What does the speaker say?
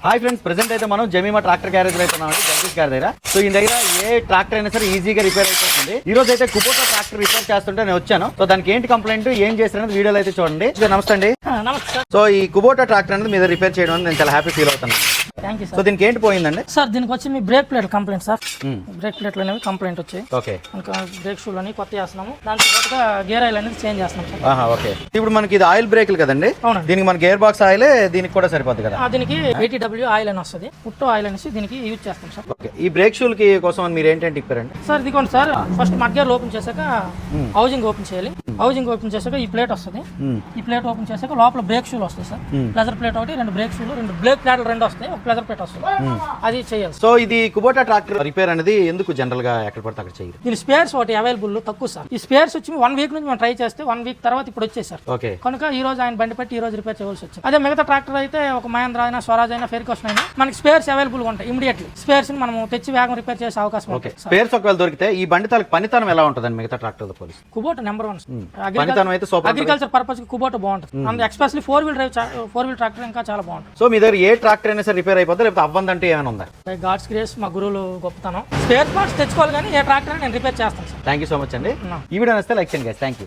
Hi friends, present అయితే మనం Jemimah tractor garage అయితే ఉన్నామండి జగదీష్ గారి దగ్గర. సో ఈ దగ్గర ఏ ట్రాక్టర్ అయినా సరే ఈజీగా రిపేర్ అయిపోతుంది. ఈ రోజు అయితే కుబోటా ట్రాక్టర్ రిపేర్ చేస్తుంటే నేను వచ్చాను. సో దానికి ఏంటి కంప్లైంట్, ఏం చేశారనేది వీడియోలో అయితే చూడండి. నమస్తే అండి. నమస్తే. సో ఈ కుబోటా ట్రాక్టర్ అనేది మీద రిపేర్ చేయడం అని నేను చాలా హ్యాపీ ఫీల్ అవుతున్నాను. థ్యాంక్ యూ సో దీనికి ఏంటి పోయిందండి? సార్ దీనికి వచ్చి మీ brake plate complaint sir. Brake ప్లేట్లు అనేవి కంప్లైంట్ వచ్చాయి. ఓకే, ఇంకా బ్రేక్ షూలు అని కొత్త చేస్తున్నాము. దాంతో పాటుగా గేర్ ఆయిల్ అనేది చేంజ్ చేస్తున్నాం సార్. ఓకే. ఇప్పుడు మనకి ఇది ఆయిల్ బ్రేక్లు కదండి. అవునండి. దీనికి మన గేర్ బాక్స్ ఆయిల్ దీనికి కూడా సరిపోద్ది కదా. దీనికి 80W ఆయిల్ అని వస్తుంది. పుట్టు ఆయిల్ అనేసి దీనికి యూజ్ చేస్తాం సార్. ఓకే. ఈ బ్రేక్ షూలకి కోసం మీరు ఏంటంటే ఇప్పారండి సార్ ఇదిగోండి sir, first mud gear open చేశాక హౌజింగ్ ఓపెన్ చేయాలి. హౌజింగ్ ఓపెన్ చేశాక ఈ ప్లేట్ వస్తుంది. ఈ ప్లేట్ ఓపెన్ చేశాక లోపల బ్రేక్ షూలు వస్తాయి సార్. ప్లెజర్ ప్లేట్ ఒకటి, రెండు బ్రేక్ షూలు, రెండు బ్రేక్ ప్లేట్లు రెండు వస్తాయి, ఒక ప్లెజర్ ప్లేట్ వస్తుంది. అది చేయాలి. సో ఇది కుబోటా ట్రాక్టర్ రిపేర్ అనేది ఎందుకు జనరల్ గా ఎక్కడ పడితే అక్కడ చేయరు? దీని స్పేర్స్ ఒకటి అవైలబుల్ తక్కువ సార్. ఈ స్పేర్స్ వచ్చి 1 వీక్ నుంచి మేము ట్రై చేస్తే 1 వీక్ తర్వాత ఇప్పుడు వచ్చేసారు. ఓకే. కనుక ఈ రోజు ఆయన బండి పెట్టి ఈ రోజు రిపేర్ చేయవలసి వచ్చింది. అదే మిగతా ట్రాక్టర్ అయితే ఒక మహేంద్ర అయినా, స్వరాజ్ అయినా, ఫెరికోషన్ అయినా మనకి స్పేర్స్ అవైలబుల్ గా ఉంటాయి. ఇమీడియట్లీ స్పేర్స్ ని మనం తెచ్చి వేగం రిపేర్ చేసే అవకాశం ఓకే. స్పేర్స్ ఒకవేళ దొరికితే ఈ బండి తాలూకు పనితనం ఎలా ఉంటుందండి మిగతా ట్రాక్టర్ పోలీస్? కుబోటా నెంబర్ 1 పనితనం అయితే సూపర్. అగ్రికల్చర్ పర్పస్ కి కుబోటా బాగుంటుంది. అండ్ ఎక్స్పెషల్లీ 4 వీల్ ట్రాక్టర్ ఇంకా చాలా బాగుంటుంది. సో మీ దగ్గర ఏ ట్రాక్టర్ అయినా సరే రిపేర్ అయిపోతే లేకపోతే అవ్వందంటే ఏమైనా ఉందా? గాడ్స్ గ్రేస్, మా గురువులు గొప్పతనం. స్పేర్ పార్ట్స్ తెచ్చుకోవాలి కానీ ఏ ట్రాక్టర్ నేను రిపేర్ చేస్తాను sir. Thank you so much అండి. ఈ వీడియో నచ్చితే లైక్ చేయండి గైస్. Thank you.